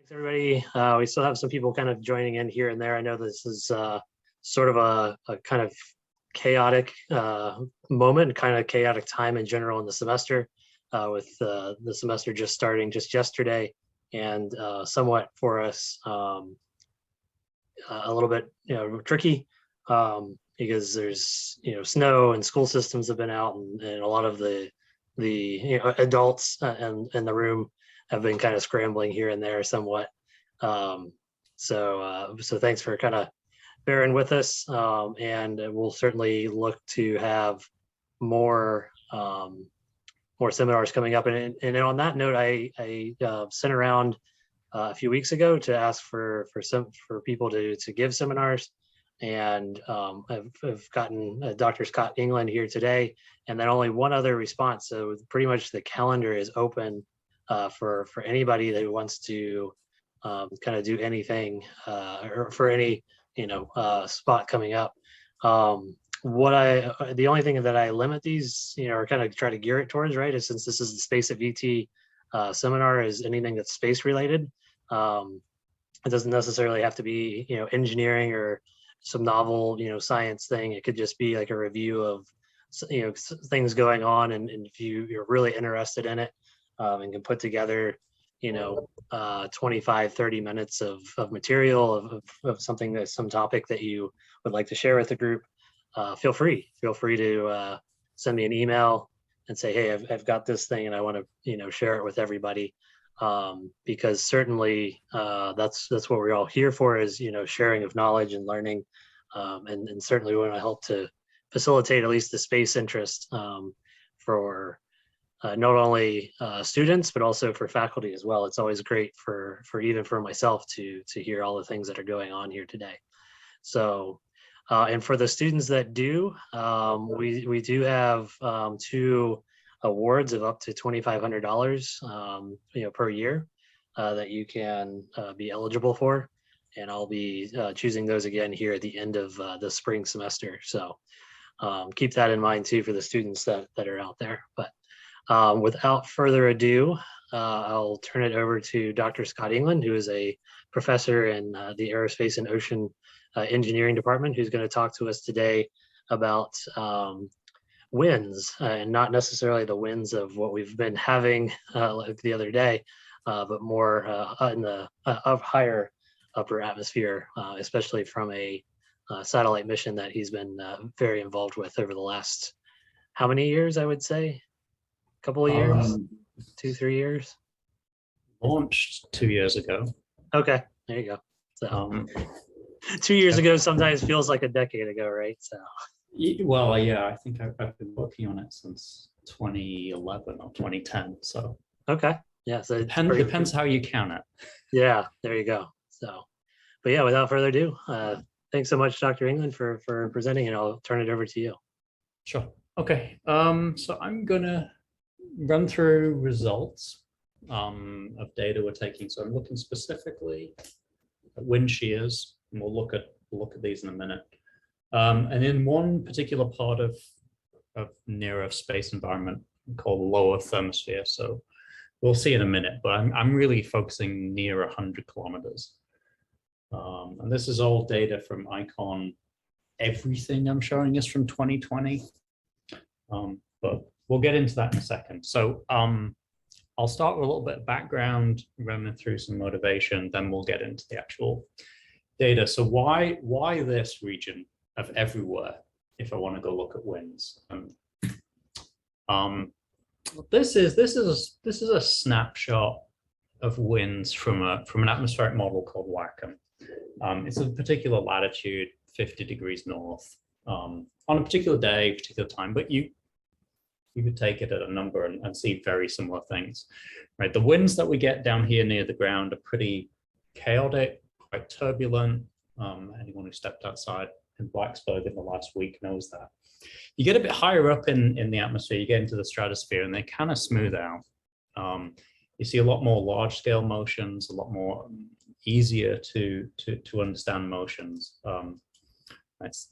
Thanks, everybody. We still have some people kind of joining in here and there. I know this is sort of a kind of chaotic moment, kind of chaotic time in general in the semester, with the semester just starting just yesterday, and somewhat for us a little bit tricky, because there's snow and school systems have been out, and a lot of the adults in the room have been kind of scrambling here and there somewhat. So thanks for kind of bearing with us, and we'll certainly look to have more more seminars coming up. And on that note, I sent around a few weeks ago to ask for people to give seminars, and I've gotten Dr. Scott England here today, and then only one other response. So pretty much the calendar is open for anybody that wants to kind of do anything, or for any spot coming up. The only thing that I limit these, or kind of try to gear it towards, right, is, since this is the Space at VT seminar, is anything that's space related. It doesn't necessarily have to be engineering or some novel science thing. It could just be like a review of things going on, and if you're really interested in it, and can put together 25-30 minutes of material of something, some topic that you would like to share with the group, feel free to send me an email and say, hey, I've got this thing and I want to share it with everybody, because certainly that's what we're all here for, is sharing of knowledge and learning, and certainly we want to help to facilitate at least the space interest, for not only students, but also for faculty as well. It's always great for even for myself to hear all the things that are going on here today. So, and for the students that do, we do have 2 awards of up to $2,500, per year, that you can be eligible for, and I'll be choosing those again here at the end of the spring semester. So keep that in mind too for the students that are out there. But without further ado, I'll turn it over to Dr. Scott England, who is a professor in the Aerospace and Ocean Engineering Department, who's going to talk to us today about winds, and not necessarily the winds of what we've been having like the other day, but more in the higher upper atmosphere, especially from a satellite mission that he's been very involved with over the last, how many years, I would say? Couple of years, 2-3 years. Launched 2 years ago. Okay, there you go. So 2 years ago sometimes feels like a decade ago, right? So well, yeah, I think I've been working on it since 2011 or 2010. So okay, yeah. So depends how you count it. Yeah, there you go. So, but yeah, without further ado, thanks so much, Dr. England, for presenting, and I'll turn it over to you. Sure. Okay. So I'm gonna run through results of data we're taking. So I'm looking specifically at wind shears, and we'll look at these in a minute. And in one particular part of near Earth space environment called lower thermosphere. So we'll see in a minute, but I'm really focusing near 100 kilometers. And this is all data from ICON. Everything I'm showing is from 2020, but we'll get into that in a second. So I'll start with a little bit of background, running through some motivation, then we'll get into the actual data. So why this region of everywhere if I want to go look at winds? This is a snapshot of winds from an atmospheric model called WACM. It's a particular latitude, 50 degrees north, on a particular day, particular time, but you could take it at a number and see very similar things, right? The winds that we get down here near the ground are pretty chaotic, quite turbulent. Anyone who stepped outside in Blacksburg in the last week knows that. You get a bit higher up in the atmosphere, you get into the stratosphere, and they kind of smooth out. You see a lot more large-scale motions, a lot more easier to understand motions. It's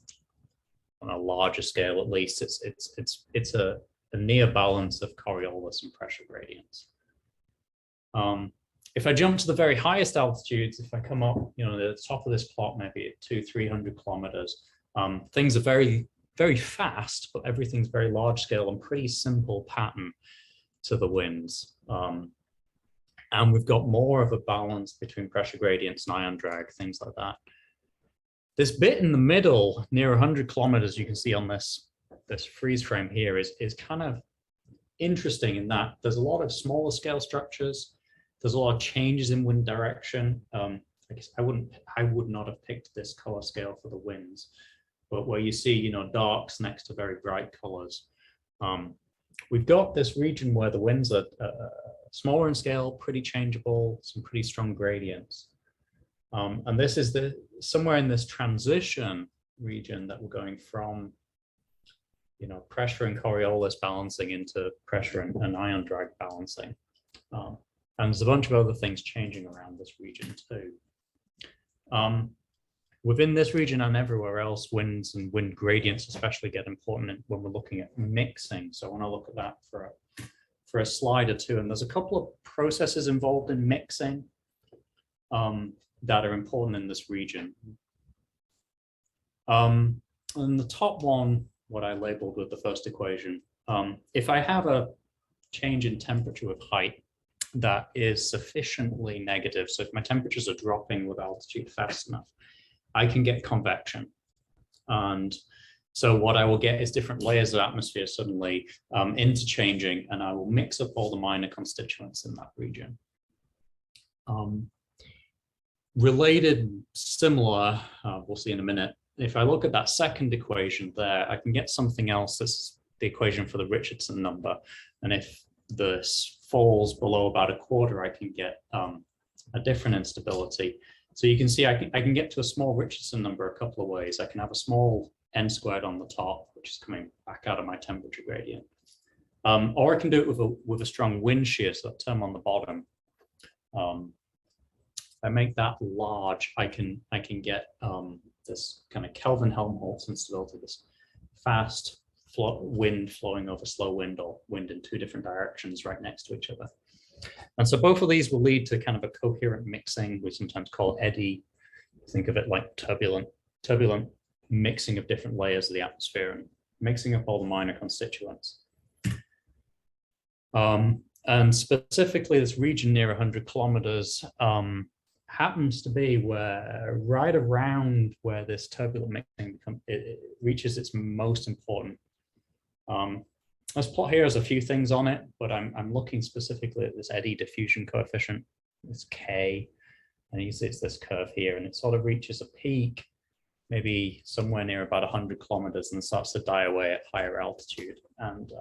on a larger scale, at least. It's a near balance of Coriolis and pressure gradients. If I jump to the very highest altitudes, if I come up, the top of this plot, maybe at 200-300 kilometers, things are very, very fast, but everything's very large scale and pretty simple pattern to the winds. And we've got more of a balance between pressure gradients and ion drag, things like that. This bit in the middle, near 100 kilometers, you can see on this freeze frame here, is kind of interesting in that there's a lot of smaller scale structures. There's a lot of changes in wind direction. I guess I would not have picked this color scale for the winds, but where you see, darks next to very bright colors. We've got this region where the winds are smaller in scale, pretty changeable, some pretty strong gradients. And this is somewhere in this transition region that we're going from, pressure and Coriolis balancing into pressure and ion drag balancing. And there's a bunch of other things changing around this region too. Within this region and everywhere else, winds and wind gradients especially get important when we're looking at mixing. So I want to look at that for a slide or two. And there's a couple of processes involved in mixing that are important in this region. And the top one, what I labeled with the first equation, if I have a change in temperature with height that is sufficiently negative, so if my temperatures are dropping with altitude fast enough, I can get convection. And so what I will get is different layers of atmosphere suddenly interchanging, and I will mix up all the minor constituents in that region. Related, similar, we'll see in a minute. If I look at that second equation there, I can get something else. This is the equation for the Richardson number. And if this falls below about a quarter, I can get a different instability. So you can see I can get to a small Richardson number a couple of ways. I can have a small n squared on the top, which is coming back out of my temperature gradient. Or I can do it with a strong wind shear, so that term on the bottom. If I make that large, I can get this kind of Kelvin-Helmholtz instability, this fast wind flowing over slow wind, or wind in two different directions right next to each other. And so both of these will lead to kind of a coherent mixing. We sometimes call eddy. Think of it like turbulent mixing of different layers of the atmosphere and mixing up all the minor constituents. And specifically this region near 100 kilometers happens to be right around where this turbulent mixing it reaches its most important. This plot here has a few things on it, but I'm looking specifically at this eddy diffusion coefficient, this K, and you see it's this curve here, and it sort of reaches a peak, maybe somewhere near about 100 kilometers, and starts to die away at higher altitude. And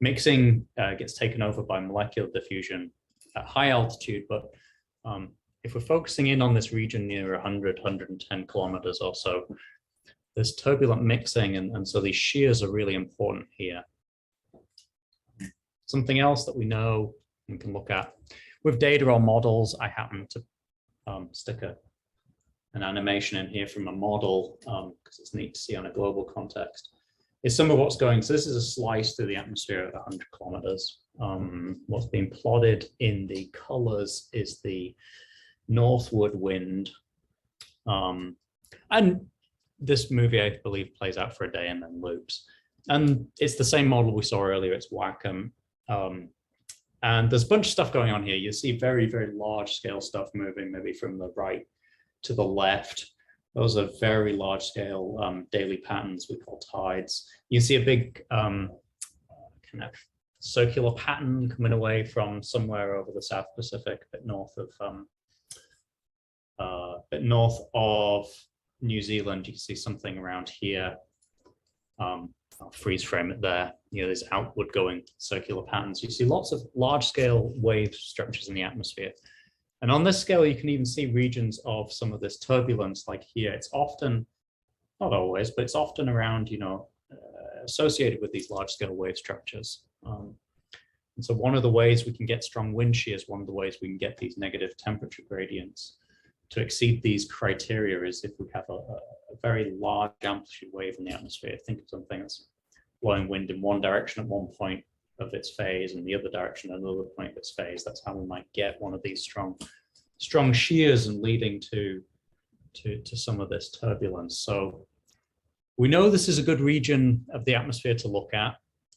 mixing gets taken over by molecular diffusion at high altitude, but if we're focusing in on this region near 100, 110 kilometers or so, there's turbulent mixing, and so these shears are really important here. Something else that we know and can look at with data or models, I happen to stick an animation in here from a model because it's neat to see on a global context. Is some of what's going, so this is a slice through the atmosphere at 100 kilometers. What's being plotted in the colors is the northward wind. And this movie, I believe, plays out for a day and then loops. And it's the same model we saw earlier, it's Wacom. And there's a bunch of stuff going on here. You see very, very large scale stuff moving, maybe from the right to the left. Those are very large scale daily patterns we call tides. You see a big kind of circular pattern coming away from somewhere over the South Pacific, a bit north of New Zealand. You can see something around here. I'll freeze frame it there. There's outward going circular patterns. You see lots of large scale wave structures in the atmosphere. And on this scale, you can even see regions of some of this turbulence, like here. It's often, not always, but it's often around, associated with these large scale wave structures. And so one of the ways we can get strong wind shears, one of the ways we can get these negative temperature gradients to exceed these criteria is if we have a very large amplitude wave in the atmosphere. Think of something that's blowing wind in one direction at one point, of its phase and the other direction another point of its phase. That's how we might get one of these strong shears and leading to some of this turbulence. So we know this is a good region of the atmosphere to look at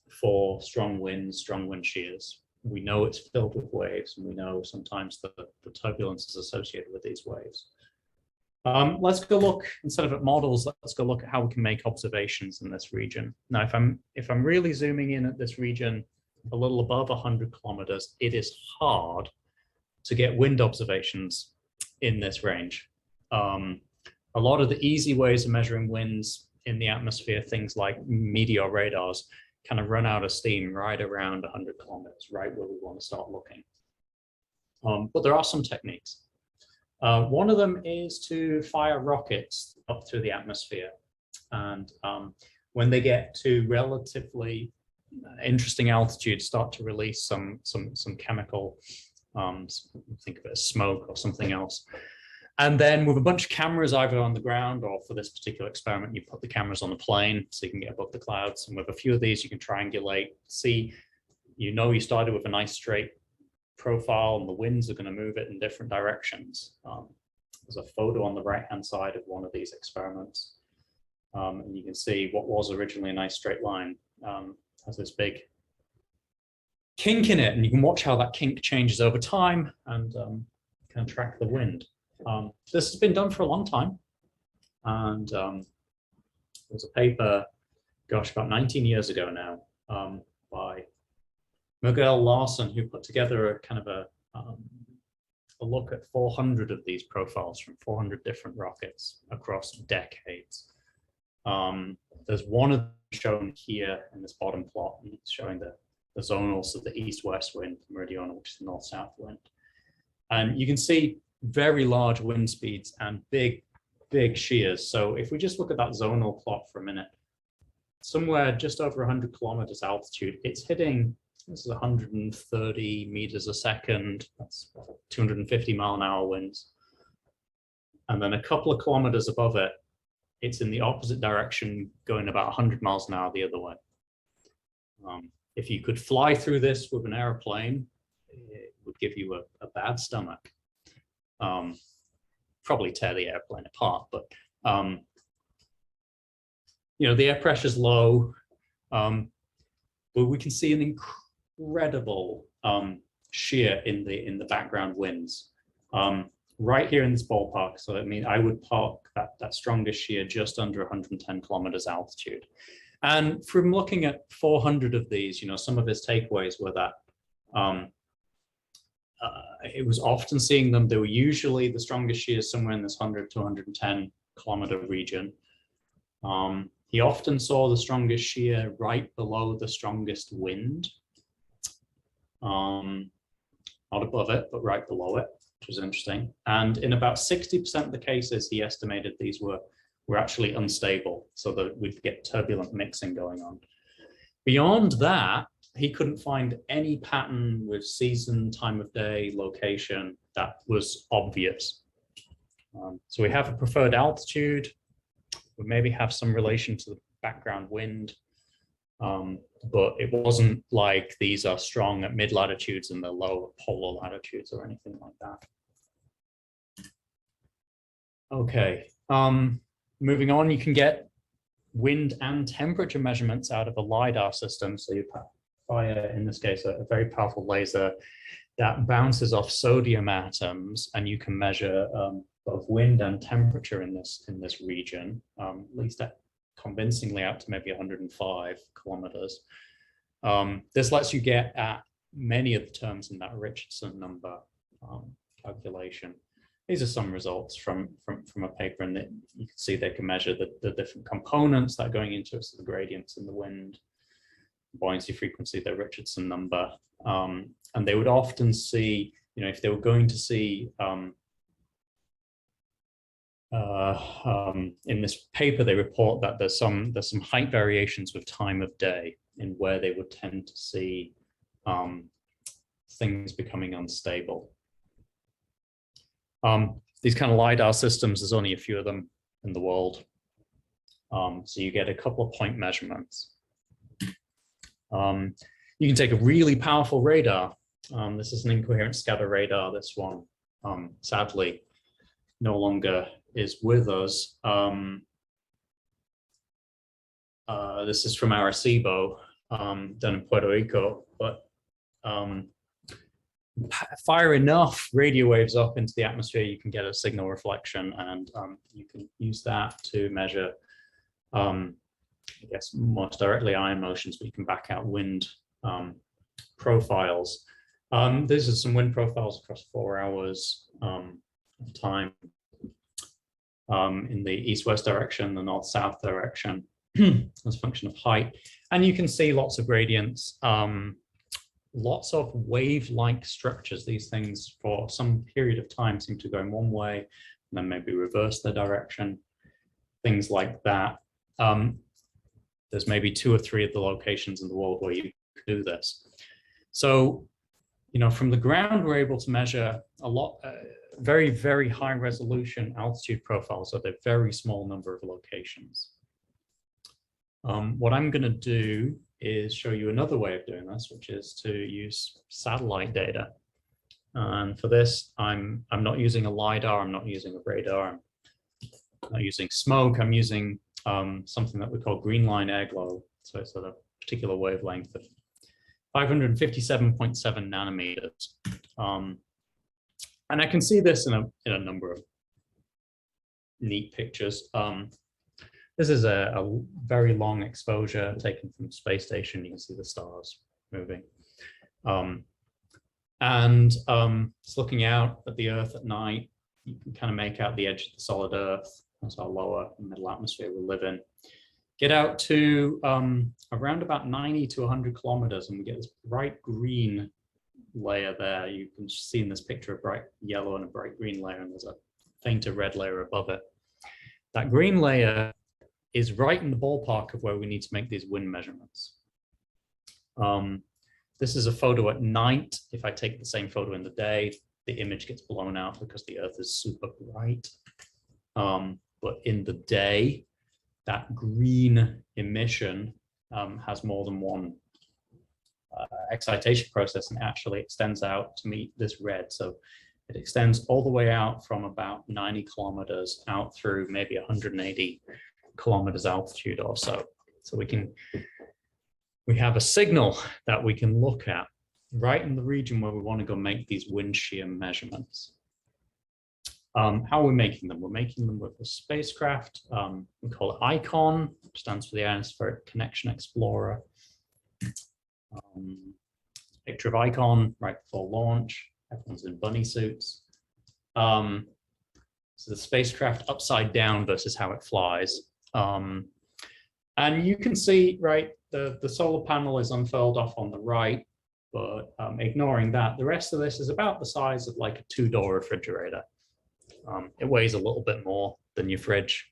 for strong winds, strong wind shears. We know it's filled with waves, and we know sometimes the turbulence is associated with these waves. Let's go look, instead of at models, let's go look at how we can make observations in this region. Now, if I'm really zooming in at this region a little above 100 kilometers, it is hard to get wind observations in this range. A lot of the easy ways of measuring winds in the atmosphere, things like meteor radars, kind of run out of steam right around 100 kilometers, right where we want to start looking. But there are some techniques. One of them is to fire rockets up through the atmosphere. And when they get to relatively interesting altitudes, start to release some chemical, think of it as smoke or something else. And then with a bunch of cameras either on the ground, or for this particular experiment, you put the cameras on a plane so you can get above the clouds. And with a few of these, you can triangulate, see, you started with a nice straight profile and the winds are going to move it in different directions. There's a photo on the right-hand side of one of these experiments. And you can see what was originally a nice straight line has this big kink in it. And you can watch how that kink changes over time and can track the wind. This has been done for a long time, and there's a paper, gosh, about 19 years ago now, by Miguel Larson, who put together a kind of a look at 400 of these profiles from 400 different rockets across decades. There's one of them shown here in this bottom plot, and it's showing the zonal, so the east-west wind, meridional, which is the north-south wind. And you can see very large wind speeds and big shears. So if we just look at that zonal plot for a minute, somewhere just over 100 kilometers altitude, it's hitting, this is 130 meters a second, that's 250 mile-an-hour winds. And then a couple of kilometers above it, it's in the opposite direction, going about 100 miles an hour the other way. If you could fly through this with an airplane, it would give you a bad stomach. Probably tear the airplane apart, but the air pressure is low, but we can see an incredible shear in the background winds right here in this ballpark. So I would park that strongest shear just under 110 kilometers altitude. And from looking at 400 of these, some of his takeaways were that it was often seeing them. They were usually the strongest shears somewhere in this 100 to 110 kilometer region. He often saw the strongest shear right below the strongest wind. Not above it, but right below it, which was interesting. And in about 60% of the cases, he estimated these were actually unstable, so that we'd get turbulent mixing going on. Beyond that, he couldn't find any pattern with season, time of day, location that was obvious. So we have a preferred altitude. We maybe have some relation to the background wind, but it wasn't like these are strong at mid-latitudes and they're low at polar latitudes or anything like that. Okay, moving on, you can get wind and temperature measurements out of a LiDAR system. So you fire, in this case, a very powerful laser that bounces off sodium atoms, and you can measure both wind and temperature in this region, at least convincingly out to maybe 105 kilometers. This lets you get at many of the terms in that Richardson number calculation. These are some results from a paper, and you can see they can measure the different components that are going into it, so the gradients in the wind, buoyancy frequency, the Richardson number, and they would often see, if they were going to see, in this paper, they report that there's some height variations with time of day in where they would tend to see things becoming unstable. These kind of LiDAR systems, there's only a few of them in the world. So you get a couple of point measurements. You can take a really powerful radar. This is an incoherent scatter radar. This one, sadly, no longer is with us. This is from Arecibo, done in Puerto Rico, but fire enough radio waves up into the atmosphere, you can get a signal reflection, and you can use that to measure, I guess, most directly ion motions, but you can back out wind profiles. These are some wind profiles across 4 hours of time in the east-west direction, the north-south direction, as a function of height. And you can see lots of gradients, lots of wave-like structures. These things for some period of time seem to go in one way and then maybe reverse their direction, things like that. There's maybe 2 or 3 of the locations in the world where you can do this. So, you know, from the ground, we're able to measure a lot, very, very high resolution altitude profiles at a very small number of locations. What I'm going to do is show you another way of doing this, which is to use satellite data. And for this, I'm not using a LiDAR, I'm not using a radar, I'm not using smoke, I'm using something that we call green line air glow. So it's at a particular wavelength of 557.7 nanometers. And I can see this in a number of neat pictures. This is a very long exposure taken from the space station. You can see the stars moving. It's looking out at the Earth at night. You can kind of make out the edge of the solid Earth. That's our lower and middle atmosphere we live in. Get out to around about 90 to 100 kilometers, and we get this bright green layer there. You can see in this picture a bright yellow and a bright green layer, and there's a fainter red layer above it. That green layer is right in the ballpark of where we need to make these wind measurements. This is a photo at night. If I take the same photo in the day, the image gets blown out because the Earth is super bright. But in the day, that green emission has more than one excitation process, and actually extends out to meet this red. So it extends all the way out from about 90 kilometers out through maybe 180 kilometers altitude or so. So we have a signal that we can look at right in the region where we want to go make these wind shear measurements. How are we making them? We're making them with a spacecraft. We call it ICON, which stands for the Ionospheric Connection Explorer. Picture of ICON right before launch. Everyone's in bunny suits. So the spacecraft upside down versus how it flies. And you can see, right, the solar panel is unfurled off on the right, but ignoring that, the rest of this is about the size of like a 2-door refrigerator. It weighs a little bit more than your fridge.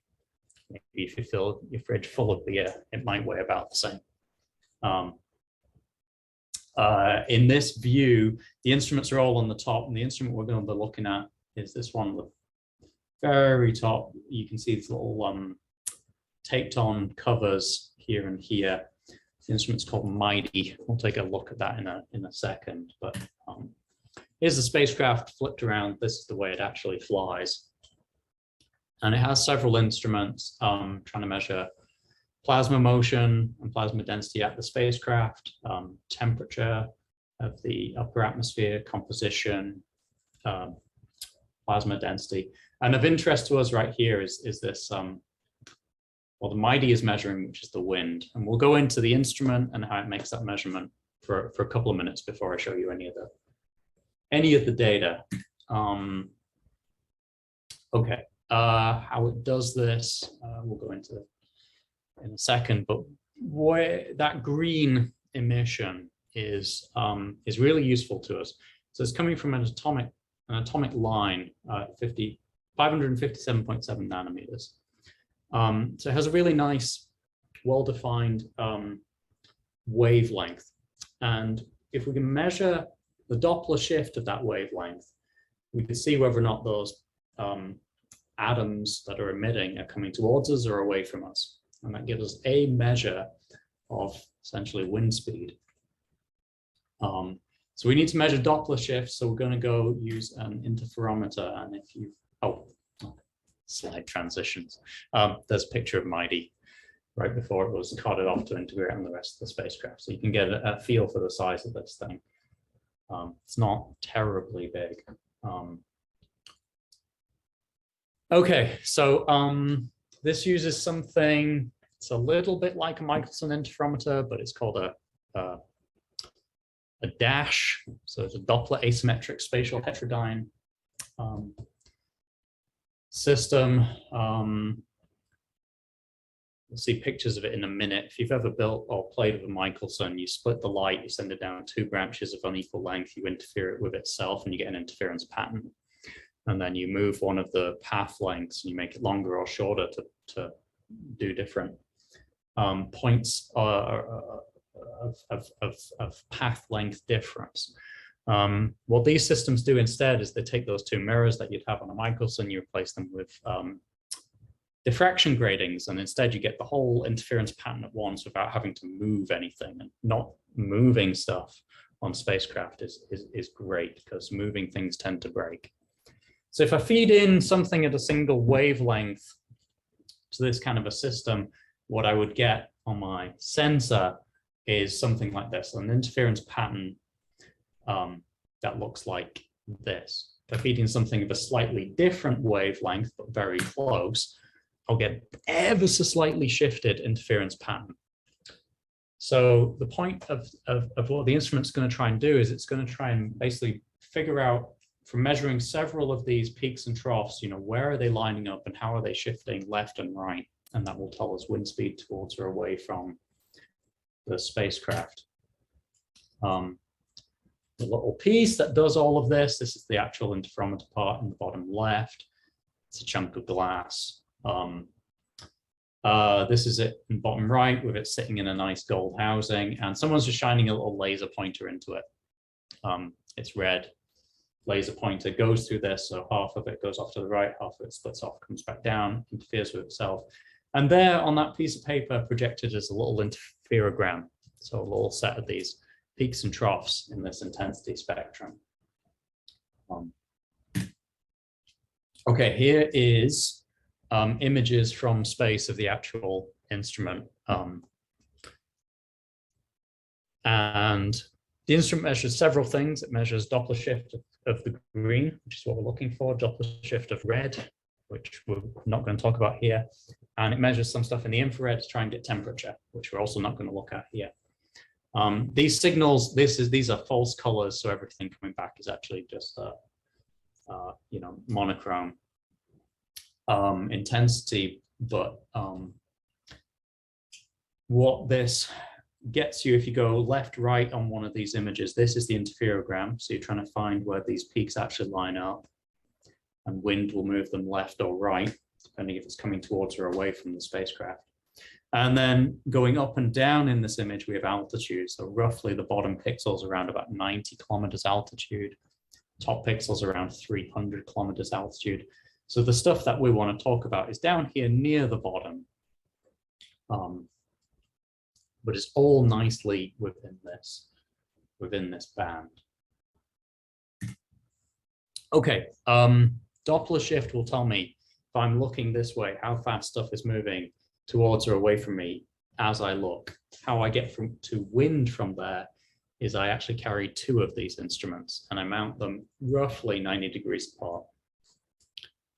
Maybe if you fill your fridge full of beer, it might weigh about the same. In this view, the instruments are all on the top, and the instrument we're going to be looking at is this one at the very top. You can see these little taped on covers here and here. The instrument's called MIGHTI. We'll take a look at that in a second. But here's the spacecraft flipped around. This is the way it actually flies. And it has several instruments trying to measure plasma motion and plasma density at the spacecraft, temperature of the upper atmosphere, composition, plasma density. And of interest to us right here is this, well, the MIGHTI is measuring, which is the wind. And we'll go into the instrument and how it makes that measurement for a couple of minutes before I show you any of the data. Okay, how it does this, we'll go into in a second, but where that green emission is really useful to us. So it's coming from an atomic line, 557.7 nanometers. So it has a really nice, well-defined wavelength. And if we can measure the Doppler shift of that wavelength, we can see whether or not those atoms that are emitting are coming towards us or away from us. And that gives us a measure of essentially wind speed. So we need to measure Doppler shifts. So we're going to go use an interferometer. And if you, slide transitions. There's a picture of MIGHTI right before it was carted off to integrate on the rest of the spacecraft. So you can get a feel for the size of this thing. It's not terribly big. Okay, so this uses something, it's a little bit like a Michelson interferometer, but it's called a DASH. So it's a Doppler asymmetric spatial heterodyne system. We'll see pictures of it in a minute. If you've ever built or played with a Michelson, you split the light, you send it down 2 branches of unequal length, you interfere it with itself, and you get an interference pattern. And then you move one of the path lengths, and you make it longer or shorter to do different points of path length difference. What these systems do instead is they take those 2 mirrors that you'd have on a Michelson, you replace them with diffraction gratings, and instead you get the whole interference pattern at once without having to move anything. And not moving stuff on spacecraft is great, because moving things tend to break. So if I feed in something at a single wavelength to this kind of a system, what I would get on my sensor is something like this, an interference pattern that looks like this. If I feed in something of a slightly different wavelength, but very close, I'll get ever so slightly shifted interference pattern. So the point of what the instrument's going to try and do is it's going to try and basically figure out, from measuring several of these peaks and troughs, where are they lining up and how are they shifting left and right? And that will tell us wind speed towards or away from the spacecraft. The little piece that does all of this is the actual interferometer part in the bottom left. It's a chunk of glass. This is it in bottom right, with it sitting in a nice gold housing, and someone's just shining a little laser pointer into it. It's red. Laser pointer goes through this, so half of it goes off to the right, half of it splits off, comes back down, interferes with itself. And there on that piece of paper projected is a little interferogram, so a little set of these peaks and troughs in this intensity spectrum. Okay, here is images from space of the actual instrument. And the instrument measures several things. It measures Doppler shift of the green, which is what we're looking for, Doppler shift of red, which we're not going to talk about here. And it measures some stuff in the infrared to try and get temperature, which we're also not going to look at here. These signals, these are false colors, so everything coming back is actually just monochrome intensity. But what this gets you, if you go left, right on one of these images, this is the interferogram. So you're trying to find where these peaks actually line up, and wind will move them left or right, depending if it's coming towards or away from the spacecraft. And then going up and down in this image, we have altitude. So roughly the bottom pixels around about 90 kilometers altitude, top pixels around 300 kilometers altitude. So the stuff that we want to talk about is down here near the bottom. But it's all nicely within this band. Okay, Doppler shift will tell me if I'm looking this way, how fast stuff is moving towards or away from me as I look. How I get to wind from there is I actually carry 2 of these instruments, and I mount them roughly 90 degrees apart.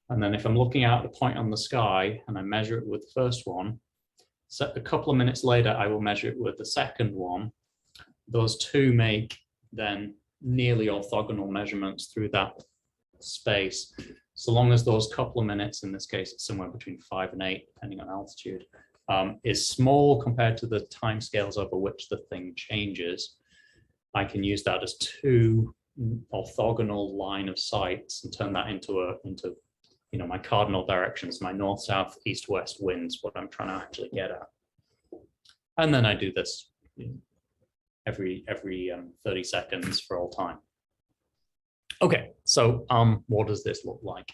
And then if I'm looking out at the point on the sky and I measure it with the first one, so a couple of minutes later, I will measure it with the second one. Those 2 make then nearly orthogonal measurements through that space, so long as those couple of minutes, in this case, it's somewhere between 5 and 8, depending on altitude, is small compared to the timescales over which the thing changes. I can use that as 2 orthogonal line of sights and turn that into my cardinal directions, my north, south, east, west winds, what I'm trying to actually get at. And then I do this every 30 seconds for all time. Okay, so what does this look like?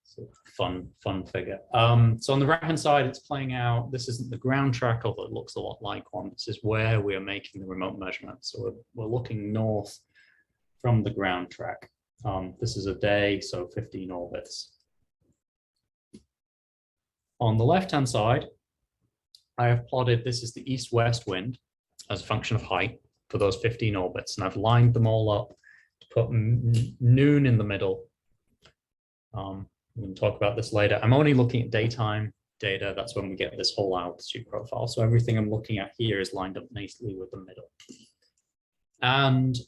So fun figure. So on the right-hand side, it's playing out. This isn't the ground track, although it looks a lot like one. This is where we are making the remote measurements. So we're looking north from the ground track. This is a day, so 15 orbits. On the left-hand side, I have plotted, this is the east-west wind as a function of height for those 15 orbits. And I've lined them all up to put noon in the middle. We can talk about this later. I'm only looking at daytime data. That's when we get this whole altitude profile. So everything I'm looking at here is lined up nicely with the middle. And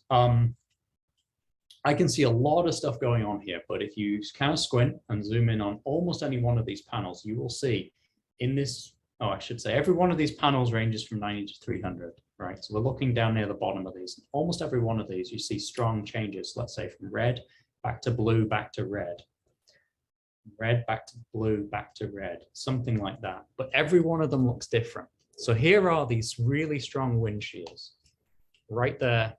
I can see a lot of stuff going on here, but if you kind of squint and zoom in on almost any one of these panels, you will see in this, I should say, every one of these panels ranges from 90 to 300, right? So we're looking down near the bottom of these. Almost every one of these, you see strong changes, let's say from red back to blue, back to red. Red back to blue, back to red, something like that. But every one of them looks different. So here are these really strong wind shears right there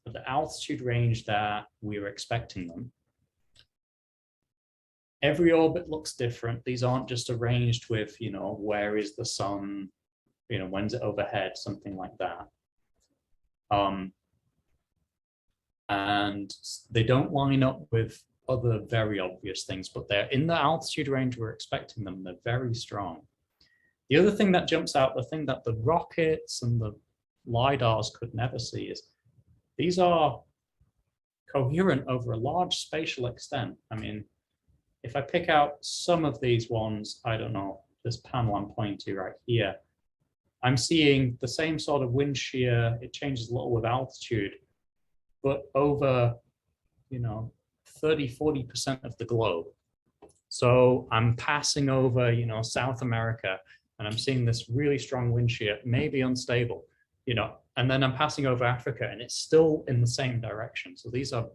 at the altitude range that we were expecting them. Every orbit looks different. These aren't just arranged with, where is the sun, when's it overhead, something like that. And they don't line up with other very obvious things, but they're in the altitude range we're expecting them. They're very strong. The other thing that jumps out, the thing that the rockets and the LiDARs could never see, is these are coherent over a large spatial extent. I mean, if I pick out some of these ones, I don't know, this panel I'm pointing to right here, I'm seeing the same sort of wind shear. It changes a little with altitude, but over, 30–40% of the globe. So I'm passing over, South America, and I'm seeing this really strong wind shear, maybe unstable, and then I'm passing over Africa, and it's still in the same direction. So these are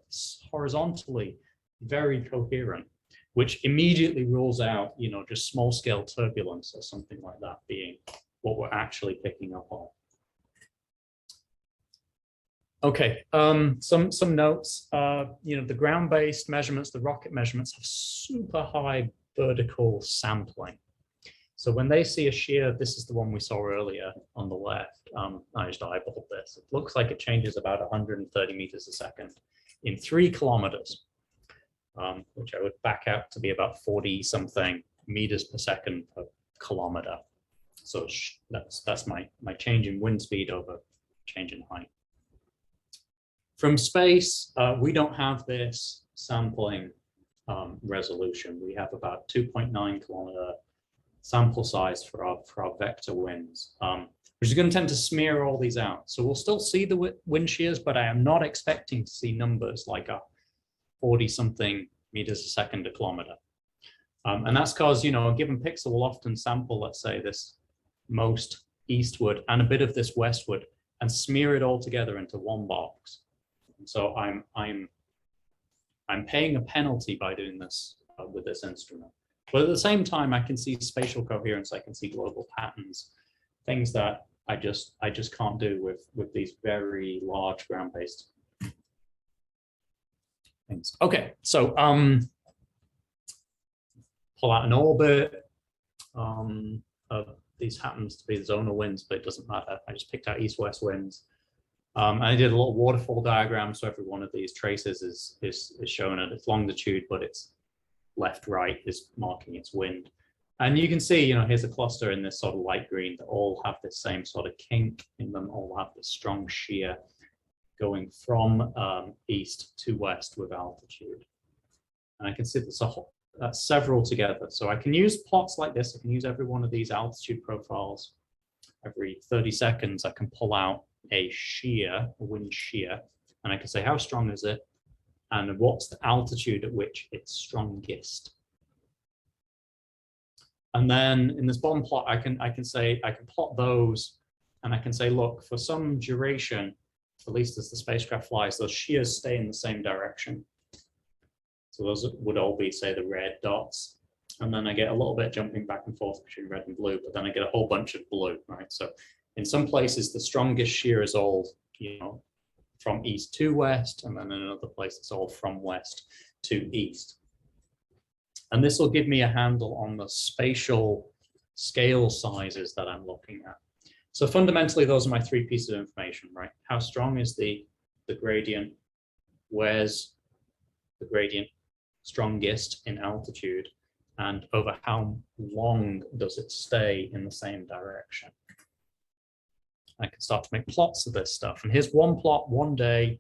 horizontally very coherent, which immediately rules out, just small scale turbulence or something like that being what we're actually picking up on. Okay, some notes. The ground-based measurements, the rocket measurements, have super high vertical sampling. So when they see a shear, this is the one we saw earlier on the left. I just eyeballed this. It looks like it changes about 130 meters a second in 3 kilometers, which I would back out to be about 40-something meters per second per kilometer. So that's my change in wind speed over change in height. From space, we don't have this sampling resolution. We have about 2.9 kilometer sample size for our vector winds, which is going to tend to smear all these out. So we'll still see the wind shears, but I am not expecting to see numbers like a 40-something meters a second a kilometer. And that's because, a given pixel will often sample, let's say, this most eastward and a bit of this westward and smear it all together into one box. So I'm paying a penalty by doing this with this instrument. But at the same time, I can see spatial coherence. I can see global patterns, things that I just can't do with these very large ground-based things. Okay, so pull out an orbit. These happens to be the zonal winds, but it doesn't matter. I just picked out east-west winds. I did a little waterfall diagram, so every one of these traces is shown at its longitude, but its left-right is marking its wind. And you can see, here's a cluster in this sort of light green that all have this same sort of kink in them, all have this strong shear going from east to west with altitude. And I can see that's several together. So I can use plots like this. I can use every one of these altitude profiles. Every 30 seconds, I can pull out a wind shear, and I can say how strong is it and what's the altitude at which it's strongest. And then in this bottom plot, I can plot those, and I can say, look, for some duration, at least as the spacecraft flies, those shears stay in the same direction. So those would all be, say, the red dots. And then I get a little bit jumping back and forth between red and blue, but then I get a whole bunch of blue, right? So in some places, the strongest shear is all, from east to west, and then in another place, it's all from west to east. And this will give me a handle on the spatial scale sizes that I'm looking at. So fundamentally, those are my three pieces of information, right? How strong is the gradient? Where's the gradient strongest in altitude? And over how long does it stay in the same direction? I can start to make plots of this stuff. And here's one plot, one day.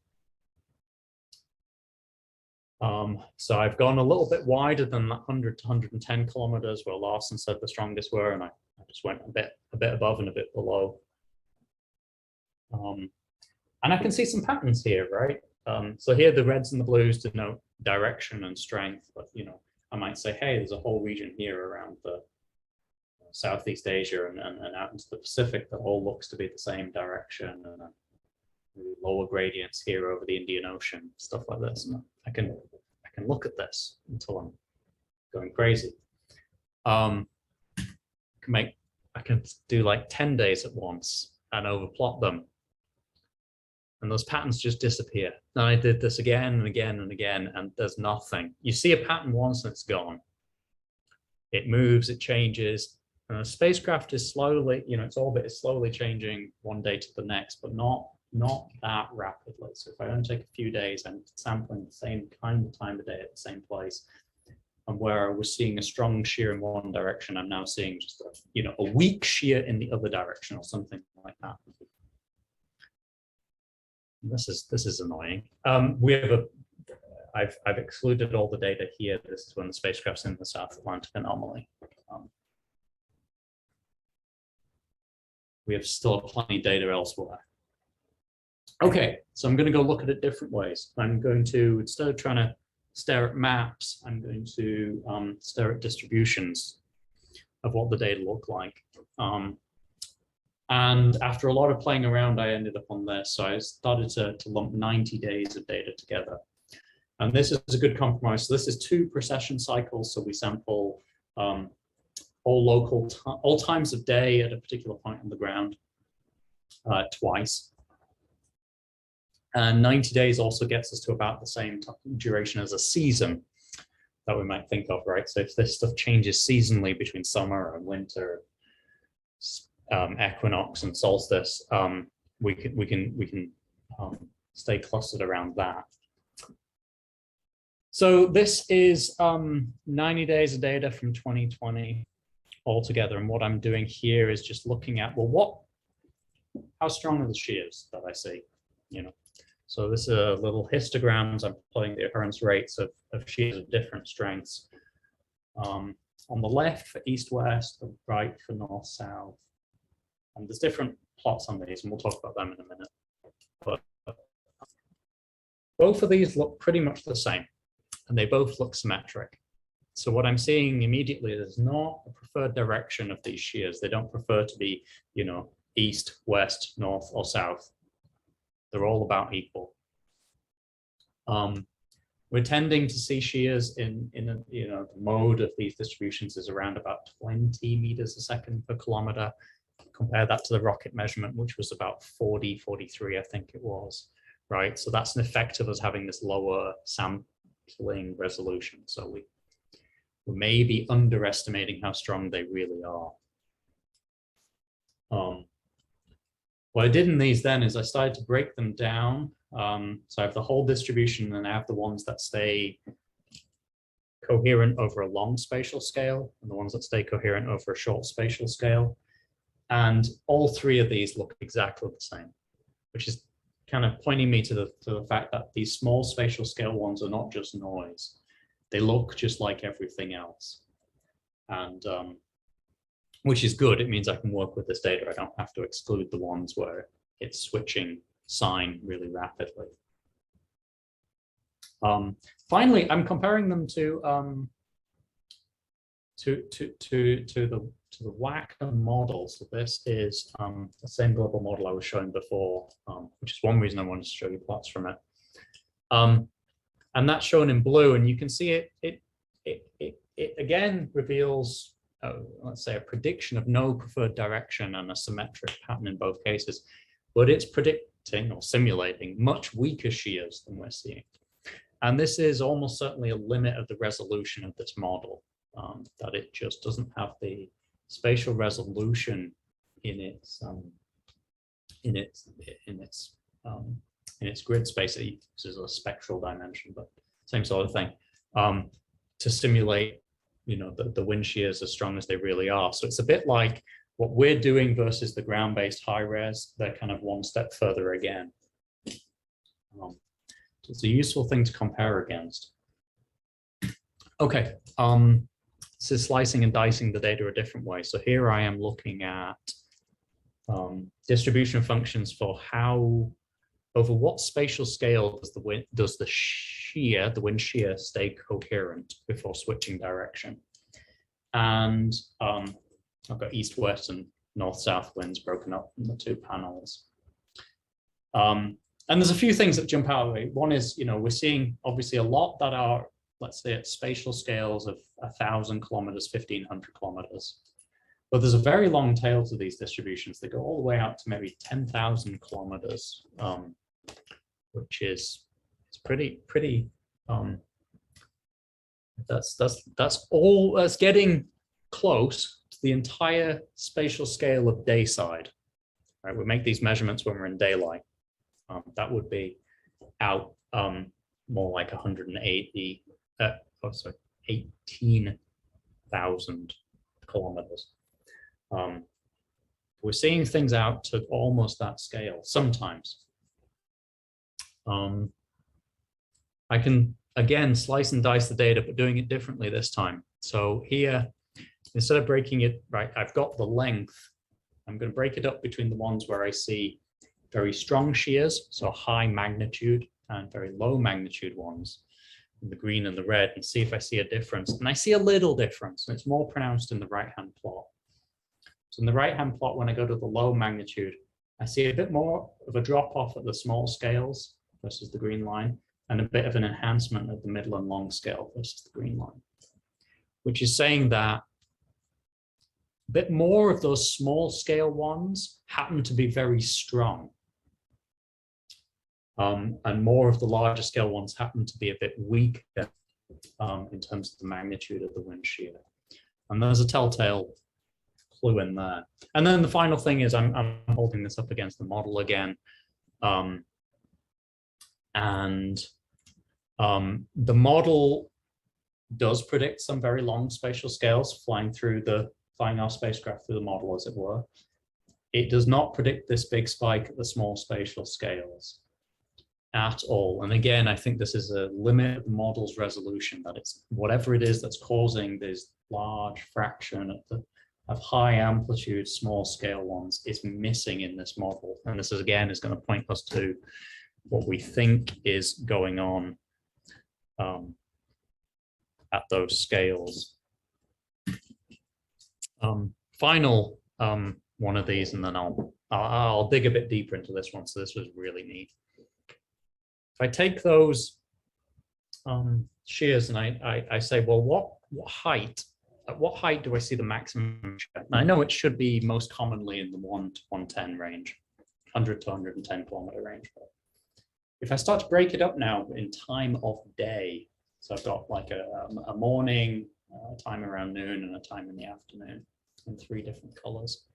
So I've gone a little bit wider than that 100 to 110 kilometers where Larson said the strongest were, and I just went a bit above and a bit below. And I can see some patterns here, right? So here the reds and the blues denote direction and strength, but you know, I might say, hey, there's a whole region here around the Southeast Asia and out into the Pacific that all looks to be the same direction, and lower gradients here over the Indian Ocean, stuff like this. And I can look at this until I'm going crazy. I can do like 10 days at once and overplot them, and those patterns just disappear. And I did this again and again and again, and there's nothing. You see a pattern once and it's gone. It moves, it changes. And the spacecraft is slowly, you know, its orbit is slowly changing one day to the next, but not that rapidly. So if I only take a few days, I'm sampling the same kind of time of day at the same place. And where I was seeing a strong shear in one direction, I'm now seeing just a weak shear in the other direction or something like that. This is annoying. I've excluded all the data here. This is when the spacecraft's in the South Atlantic anomaly. We have still plenty of data elsewhere. Okay, so I'm going to go look at it different ways. I'm going to, instead of trying to stare at maps, I'm going to stare at distributions of what the data look like. And after a lot of playing around, I ended up on this. So I started to lump 90 days of data together. And this is a good compromise. So this is 2 precession cycles. So we sample all times of day at a particular point on the ground twice. And 90 days also gets us to about the same duration as a season that we might think of, right? So if this stuff changes seasonally between summer and winter, equinox and solstice, we can stay clustered around that. So this is 90 days of data from 2020 altogether, and what I'm doing here is just looking at, well, how strong are the shears that I see, you know? So this is a little histograms. I'm plotting the occurrence rates of shears of different strengths. On the left for east-west, the right for north-south. And there's different plots on these, and we'll talk about them in a minute. But both of these look pretty much the same, and they both look symmetric. So what I'm seeing immediately is not a preferred direction of these shears. They don't prefer to be, you know, east, west, north, or south. They're all about equal. We're tending to see shears in the mode of these distributions is around about 20 meters a second per kilometer. Compare that to the rocket measurement, which was about 40, 43, I think it was, right? So that's an effect of us having this lower sampling resolution. So we may be underestimating how strong they really are. What I did in these then is I started to break them down. So I have the whole distribution, and I have the ones that stay coherent over a long spatial scale and the ones that stay coherent over a short spatial scale. And all 3 of these look exactly the same, which is kind of pointing me to the fact that these small spatial scale ones are not just noise. They look just like everything else. And which is good. It means I can work with this data. I don't have to exclude the ones where it's switching sign really rapidly. Finally, I'm comparing them to the WACA model. So this is the same global model I was showing before, which is one reason I wanted to show you plots from it. And that's shown in blue, and you can see it again reveals, let's say, a prediction of no preferred direction and a symmetric pattern in both cases, but it's predicting or simulating much weaker shears than we're seeing. And this is almost certainly a limit of the resolution of this model, that it just doesn't have the spatial resolution in its grid space. It uses a spectral dimension, but same sort of thing, to simulate, you know, the wind shears as strong as they really are. So it's a bit like what we're doing versus the ground-based high res. They're kind of one step further again. It's a useful thing to compare against. Okay, this is slicing and dicing the data a different way. So here I am looking at distribution functions for how, over what spatial scale does the wind shear stay coherent before switching direction. And I've got east-west and north-south winds broken up in the two panels. And there's a few things that jump out of it. One is, you know, we're seeing obviously a lot that are, let's say, at spatial scales of 1,000 kilometers, 1,500 kilometers. But there's a very long tail to these distributions. They go all the way out to maybe 10,000 kilometers, which is pretty. That's getting close to the entire spatial scale of dayside. Right, we make these measurements when we're in daylight. That would be out more like 18,000 kilometers. We're seeing things out to almost that scale sometimes. I can, again, slice and dice the data, but doing it differently this time. So here, instead of breaking it, right, I've got the length. I'm going to break it up between the ones where I see very strong shears, so high magnitude, and very low magnitude ones, the green and the red, and see if I see a difference. And I see a little difference, and it's more pronounced in the right-hand plot. So in the right-hand plot, when I go to the low magnitude, I see a bit more of a drop-off at the small scales versus the green line, and a bit of an enhancement at the middle and long scale versus the green line, which is saying that a bit more of those small scale ones happen to be very strong. And more of the larger scale ones happen to be a bit weaker in terms of the magnitude of the wind shear. And there's a telltale clue in there. And then the final thing is I'm holding this up against the model again. The model does predict some very long spatial scales flying our spacecraft through the model, as it were. It does not predict this big spike at the small spatial scales at all. And again, I think this is a limit of the model's resolution, that it's whatever it is that's causing this large fraction of high amplitude, small scale ones is missing in this model. And this is, again, is going to point us to what we think is going on at those scales. Final one of these, and then I'll dig a bit deeper into this one. So this was really neat. If I take those shears and I say, well, what height? At what height do I see the maximum shear? And I know it should be most commonly in the 1 to 110 range, 100 to 110 kilometer range. But if I start to break it up now in time of day, so I've got like a morning, a time around noon, and a time in the afternoon in 3 different colors,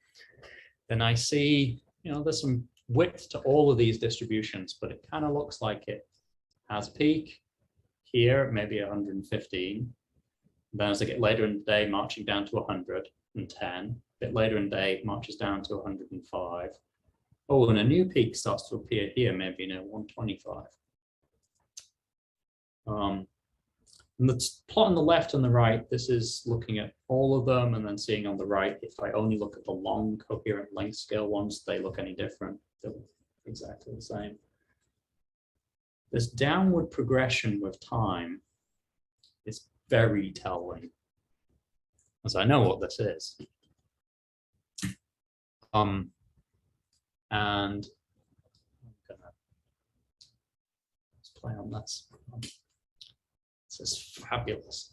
then I see, you know, there's some width to all of these distributions, but it kind of looks like it has a peak here, maybe 115. Then as I get later in the day, marching down to 110. A bit later in the day, it marches down to 105. Oh, and a new peak starts to appear here, maybe 125. And the plot on the left and the right, this is looking at all of them and then seeing on the right, if I only look at the long coherent length scale ones, they look any different. They're exactly the same. This downward progression with time is very telling, as I know what this is. And I'm gonna let's play on this. This is fabulous.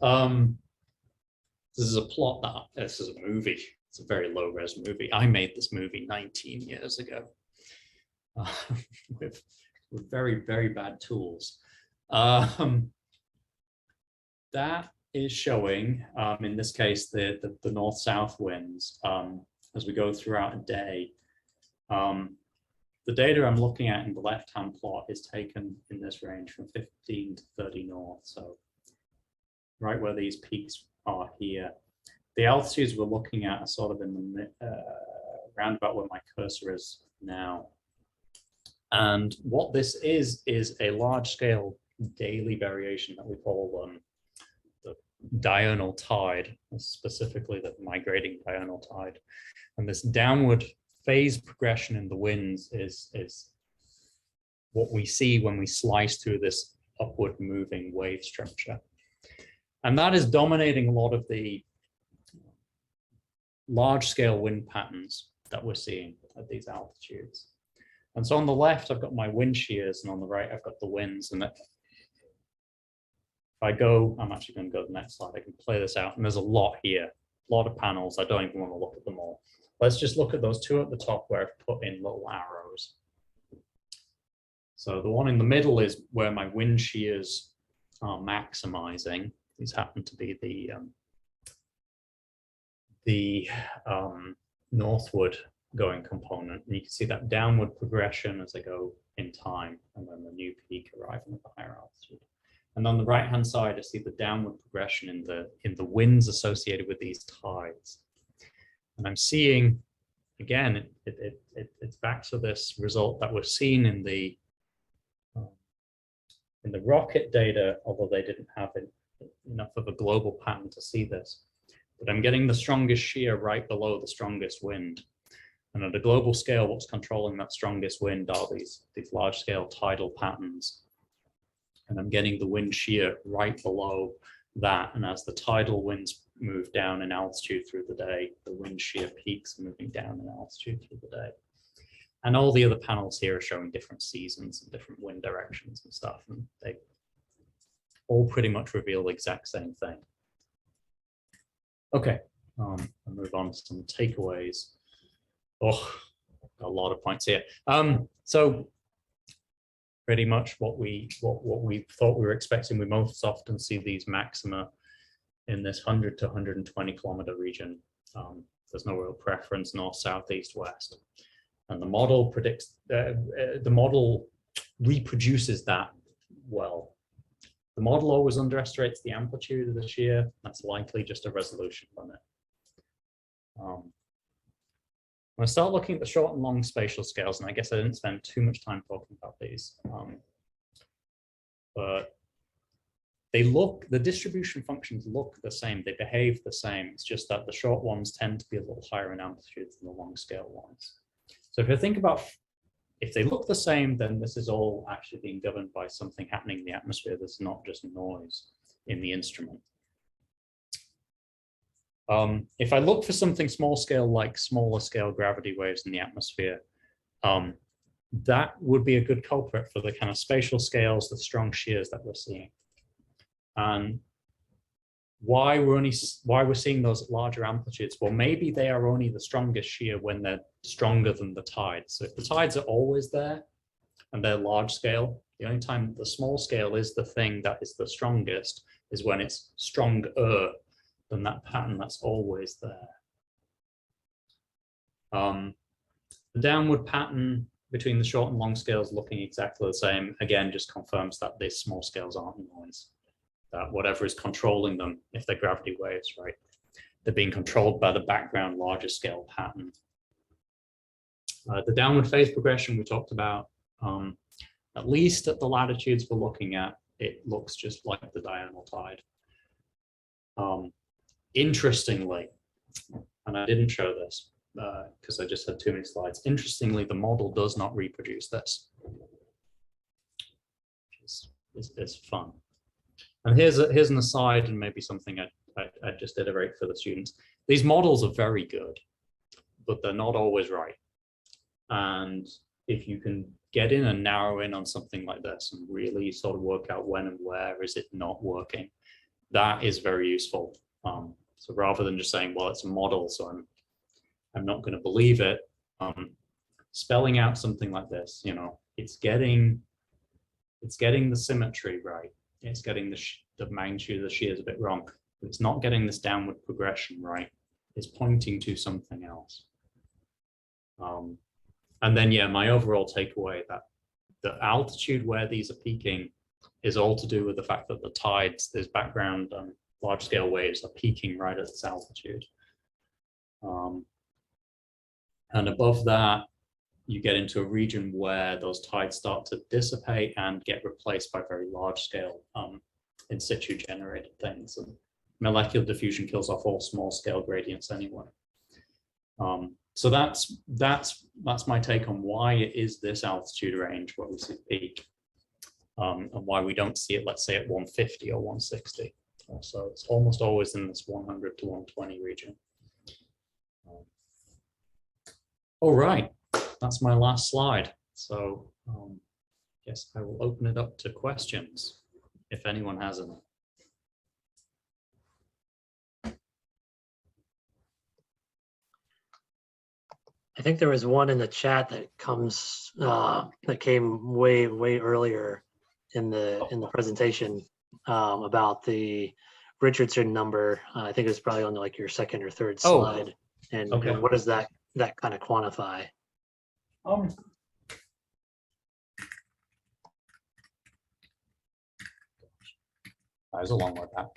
This is a plot that this is a movie. It's a very low res movie. I made this movie 19 years ago with very, very bad tools. That is showing, in this case, the north-south winds as we go throughout a day. The data I'm looking at in the left-hand plot is taken in this range from 15 to 30 north, so right where these peaks are here. The altitudes we're looking at are sort of in the round about where my cursor is now. And what this is a large-scale daily variation that we call the diurnal tide, specifically the migrating diurnal tide. And this downward phase progression in the winds is what we see when we slice through this upward moving wave structure. And that is dominating a lot of the large-scale wind patterns that we're seeing at these altitudes. And so on the left, I've got my wind shears, and on the right, I've got the winds. And if I go, I'm actually going to go to the next slide. I can play this out, and there's a lot here, a lot of panels. I don't even want to look at them all. Let's just look at those two at the top where I've put in little arrows. So the one in the middle is where my wind shears are maximizing. These happen to be the northward going component. And you can see that downward progression as I go in time, and then the new peak arriving at the higher altitude. And on the right-hand side, I see the downward progression in the winds associated with these tides. And I'm seeing, again, it's back to this result that was seen in the rocket data, although they didn't have enough of a global pattern to see this. But I'm getting the strongest shear right below the strongest wind. And at a global scale, what's controlling that strongest wind are these large-scale tidal patterns. And I'm getting the wind shear right below that. And as the tidal winds move down in altitude through the day, the wind shear peaks moving down in altitude through the day. And all the other panels here are showing different seasons and different wind directions and stuff. And they all pretty much reveal the exact same thing. Okay, I'll move on to some takeaways. Oh, a lot of points here. So pretty much what we thought we were expecting. We most often see these maxima in this 100 to 120 kilometer region. There's no real preference north, south, east, west. And the model predicts, the model reproduces that well. The model always underestimates the amplitude of the shear. That's likely just a resolution limit. When I start looking at the short and long spatial scales, and I guess I didn't spend too much time talking about these, but the distribution functions look the same, they behave the same. It's just that the short ones tend to be a little higher in amplitude than the long scale ones. So if you think about, if they look the same, then this is all actually being governed by something happening in the atmosphere that's not just noise in the instrument. If I look for something small scale, like smaller scale gravity waves in the atmosphere, that would be a good culprit for the kind of spatial scales, the strong shears that we're seeing. And why we're seeing those larger amplitudes? Well, maybe they are only the strongest shear when they're stronger than the tides. So if the tides are always there and they're large scale, the only time the small scale is the thing that is the strongest is when it's stronger than that pattern that's always there. The downward pattern between the short and long scales looking exactly the same, again, just confirms that these small scales aren't noise, that whatever is controlling them, if they're gravity waves, right, they're being controlled by the background larger scale pattern. The downward phase progression we talked about, at least at the latitudes we're looking at, it looks just like the diurnal tide. Interestingly, and I didn't show this because I just had too many slides. Interestingly, the model does not reproduce this, which is fun. And here's an aside, and maybe something I just iterate for the students. These models are very good, but they're not always right. And if you can get in and narrow in on something like this and really sort of work out when and where is it not working, that is very useful. So rather than just saying, well, it's a model, so I'm not going to believe it, spelling out something like this, you know, it's getting It's getting the symmetry right. It's getting the magnitude of the shears a bit wrong. But it's not getting this downward progression right. It's pointing to something else. And then, yeah, my overall takeaway that the altitude where these are peaking is all to do with the fact that the tides, these background large-scale waves, are peaking right at this altitude. And above that, you get into a region where those tides start to dissipate and get replaced by very large-scale in situ generated things. And molecular diffusion kills off all small-scale gradients anyway. So that's my take on why it is this altitude range where we see peak, and why we don't see it, let's say, at 150 or 160. So it's almost always in this 100 to 120 region. All right, that's my last slide. So yes, I will open it up to questions if anyone has any. I think there was one in the chat that came way earlier in the presentation about the Richardson number. I think it was probably on like your second or third slide. And, okay. and what does that kind of quantify? That was a long way back.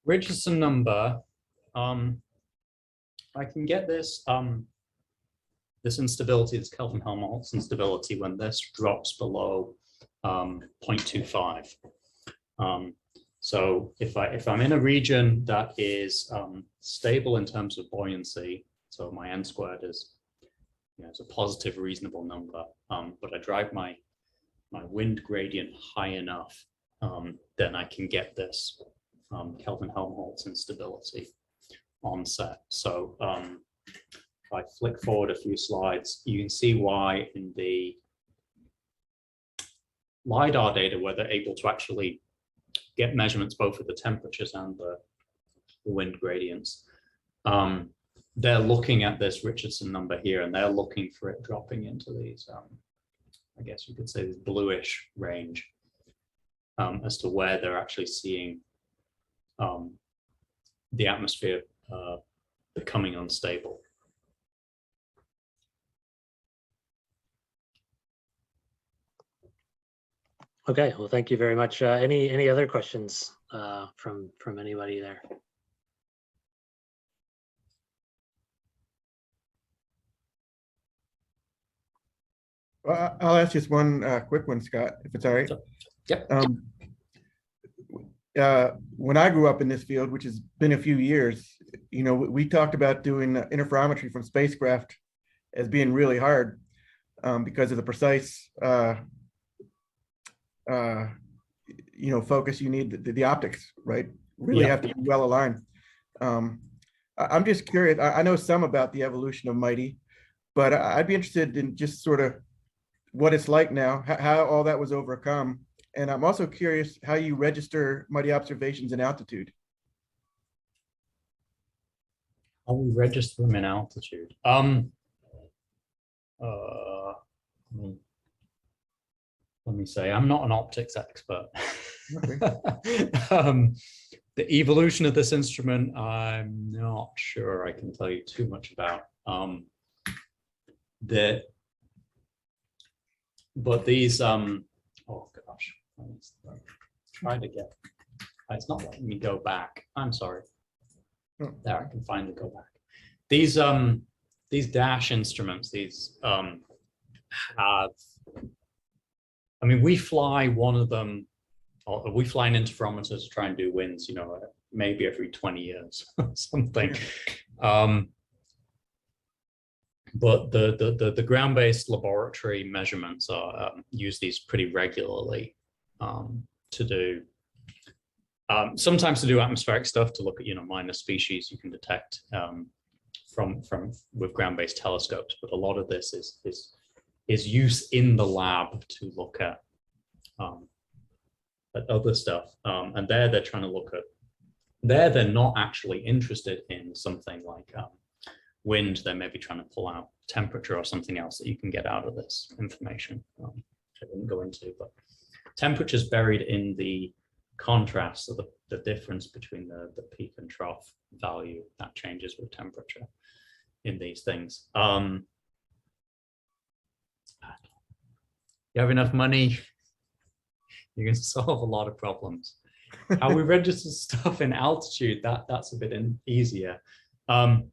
Richardson number. I can get this this instability, this Kelvin-Helmholtz instability, when this drops below 0.25. So if I'm in a region that is stable in terms of buoyancy, so my n squared is, it's a positive reasonable number, but I drive my wind gradient high enough, then I can get this Kelvin-Helmholtz instability on set. So if I flick forward a few slides, you can see why in the LiDAR data, where they're able to actually get measurements both of the temperatures and the wind gradients, they're looking at this Richardson number here, and they're looking for it dropping into these, I guess you could say, this bluish range, as to where they're actually seeing the atmosphere becoming unstable. Okay, well, thank you very much. Any other questions from anybody there? Well, I'll ask just one quick one, Scott, if it's all right. Yep. When I grew up in this field, which has been a few years, we talked about doing interferometry from spacecraft as being really hard because of the precise, focus you need, the optics, right? Really have to be well aligned. I'm just curious. I know some about the evolution of MIGHTI, but I'd be interested in just sort of what it's like now, how all that was overcome. And I'm also curious how you register MIGHTI observations in altitude. How we register them in altitude. Let me say, I'm not an optics expert. Okay. The evolution of this instrument, I'm not sure I can tell you too much about. But these, oh gosh, let's try to get, it's not letting me go back. I'm sorry. There, I can finally go back. These dash instruments, these have, I mean, we fly one of them, or we fly an interferometer to try and do winds, maybe every 20 years or something. But the ground-based laboratory measurements are use these pretty regularly to do, sometimes to do atmospheric stuff, to look at minor species you can detect from with ground-based telescopes. But a lot of this is use in the lab to look at other stuff, and they're trying to look at, they're not actually interested in something like wind. They're maybe trying to pull out temperature or something else that you can get out of this information. I didn't go into, but temperature is buried in the contrast, so the difference between the peak and trough value that changes with temperature in these things. You have enough money, you can solve a lot of problems. How we register stuff in altitude, that's a bit easier. I'm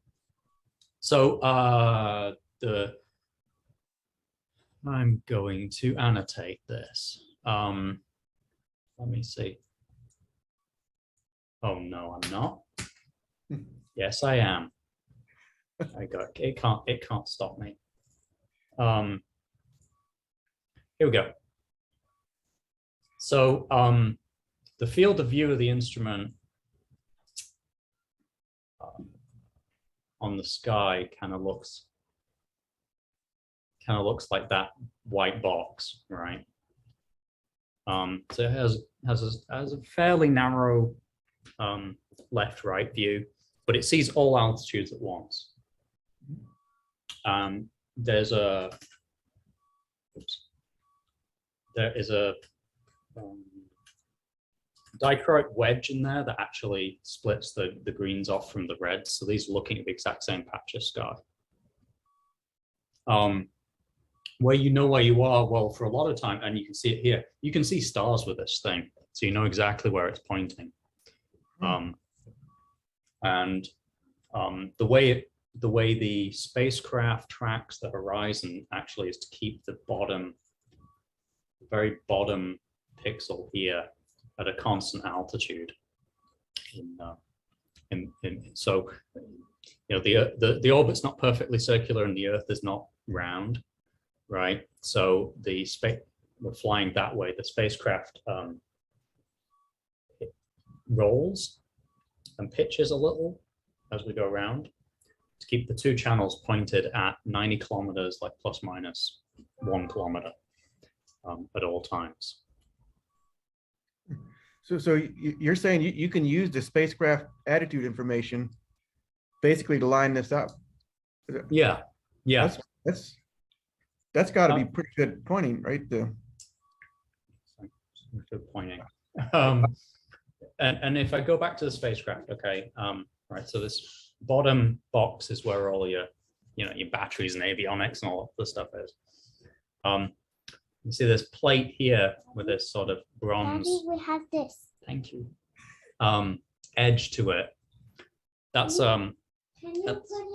going to annotate this. Let me see. Oh no, I'm not. Yes, I am. I got it. Can't stop me. Here we go. So the field of view of the instrument on the sky kind of looks like that white box, right? So it has a fairly narrow left-right view, but it sees all altitudes at once. There is a dichroic wedge in there that actually splits the greens off from the reds. So these are looking at the exact same patch of sky. Where you know where you are, well, for a lot of time, and you can see it here, you can see stars with this thing. So you know exactly where it's pointing. The way the spacecraft tracks the horizon actually is to keep the very bottom pixel here at a constant altitude. So you know the orbit's not perfectly circular and the Earth is not round, right? So we're flying that way. The spacecraft it rolls and pitches a little as we go around to keep the two channels pointed at 90 kilometers, like plus minus 1 kilometer at all times. So you're saying you can use the spacecraft attitude information basically to line this up? Yeah. That's got to be pretty good pointing, right? Good pointing. And if I go back to the spacecraft, okay, right. So this bottom box is where all your batteries and avionics and all the stuff is. You see this plate here with this sort of bronze. Daddy, we have this. Thank you. Edge to it. That's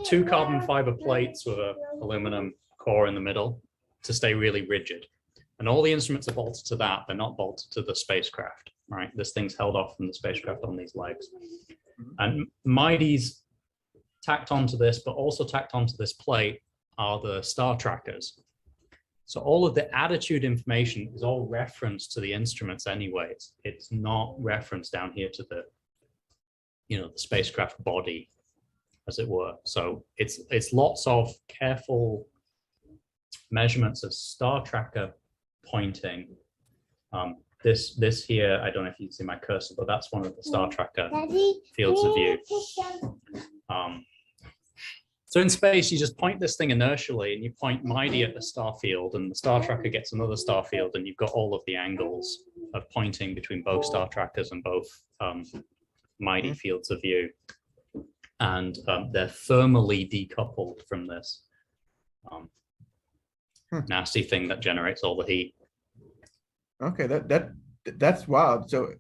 two carbon fiber plates with an aluminum core in the middle to stay really rigid. And all the instruments are bolted to that. They're not bolted to the spacecraft, right? This thing's held off from the spacecraft on these legs. And MIGHTI's tacked onto this, but also tacked onto this plate are the star trackers. So all of the attitude information is all referenced to the instruments anyway. It's not referenced down here to the spacecraft body, as it were. So it's lots of careful measurements of star tracker pointing. This here, I don't know if you can see my cursor, but that's one of the star tracker fields of view. So in space, you just point this thing inertially and you point MIGHTI at the star field and the star tracker gets another star field and you've got all of the angles of pointing between both star trackers and both MIGHTI fields of view. And they're thermally decoupled from this nasty thing that generates all the heat. Okay, that's wild. So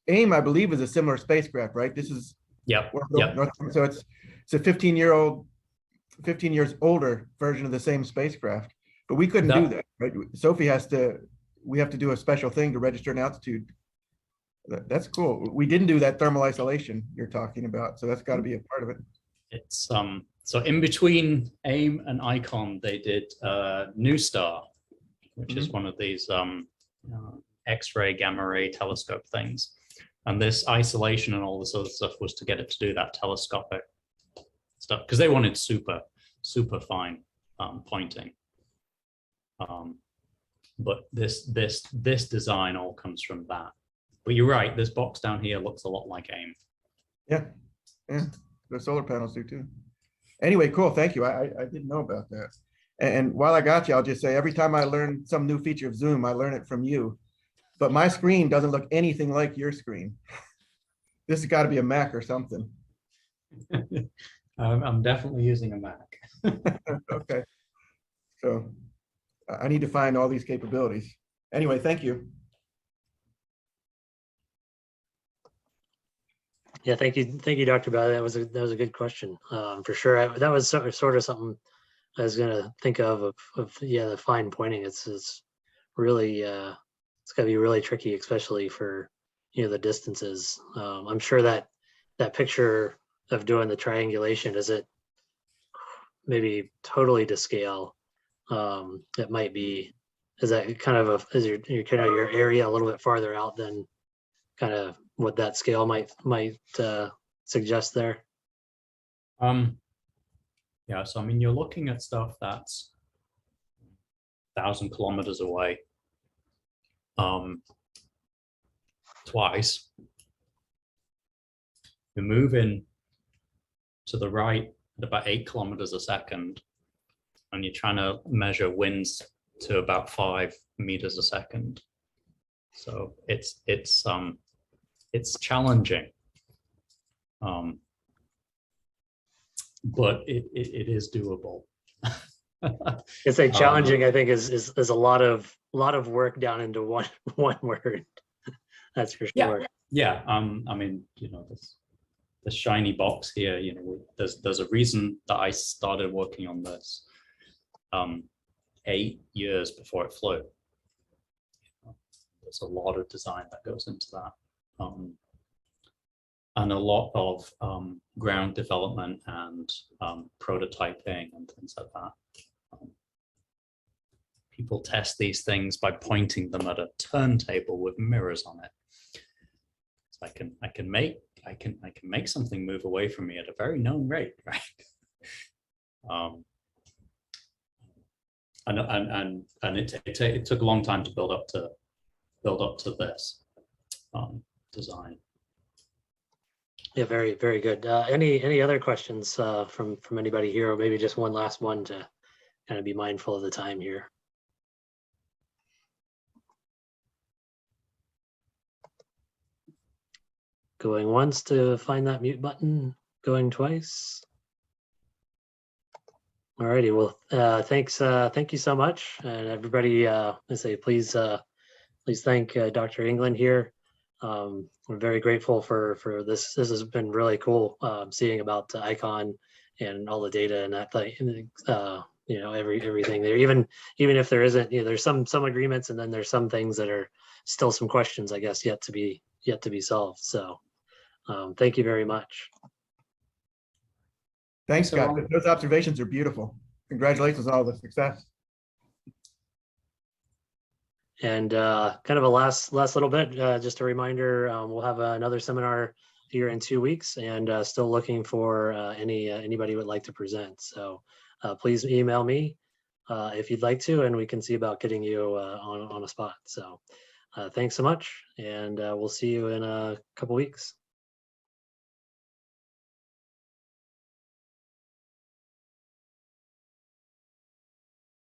AIM, I believe, is a similar spacecraft, right? This is So it's a 15 years older version of the same spacecraft, but we couldn't do that, right? Sophie we have to do a special thing to register an altitude. That's cool. We didn't do that thermal isolation you're talking about, so that's got to be a part of it. It's so in between AIM and ICON, they did NuSTAR, which is one of these X-ray, gamma ray telescope things. And this isolation and all this other stuff was to get it to do that telescopic stuff because they wanted super fine pointing. But this design all comes from that. But you're right, this box down here looks a lot like AIM. Yeah, the solar panels do too. Anyway, cool, thank you. I didn't know about that. And while I got you, I'll just say every time I learn some new feature of Zoom, I learn it from you. But my screen doesn't look anything like your screen. This has got to be a Mac or something. I'm definitely using a Mac. Okay. So I need to find all these capabilities. Anyway, thank you. Yeah, thank you, Dr. Bally. That was a good question, for sure. That was sort of something I was gonna think of yeah, the fine pointing. It's really it's gotta be really tricky, especially for the distances. I'm sure that picture of doing the triangulation, is it maybe totally to scale? It might be. Is that kind of is your kind of your area a little bit farther out than kind of what that scale might suggest there? Yeah, so I mean, you're looking at stuff that's 1,000 kilometers away, twice. You're moving to the right at about 8 kilometers a second, and you're trying to measure winds to about 5 meters a second. So it's challenging, but it is doable. It's a challenging, I think, is a lot of work down into one word. That's for Yeah, sure. yeah. I mean, this shiny box here. There's a reason that I started working on this 8 years before it flew. There's a lot of design that goes into that, and a lot of ground development and prototyping and things like that. People test these things by pointing them at a turntable with mirrors on it. So I can make something move away from me at a very known rate, right? And it took a long time to build up to this design. Yeah, very, very good. Any other questions from anybody here, or maybe just one last one to kind of be mindful of the time here? Going once to find that mute button, going twice. Alrighty, well, thanks. Thank you so much, and everybody. I say please thank Dr. England here. We're very grateful for this. This has been really cool, seeing about the icon and all the data and that thing. Everything there. Even if there isn't, there's some agreements, and then there's some things that are still some questions, I guess, yet to be solved. So, thank you very much. Thanks, Scott. Those observations are beautiful. Congratulations on all the success. And kind of a last little bit, just a reminder, we'll have another seminar here in 2 weeks, and still looking for anybody who would like to present. So please email me if you'd like to, and we can see about getting you on a spot. So thanks so much, and we'll see you in a couple weeks.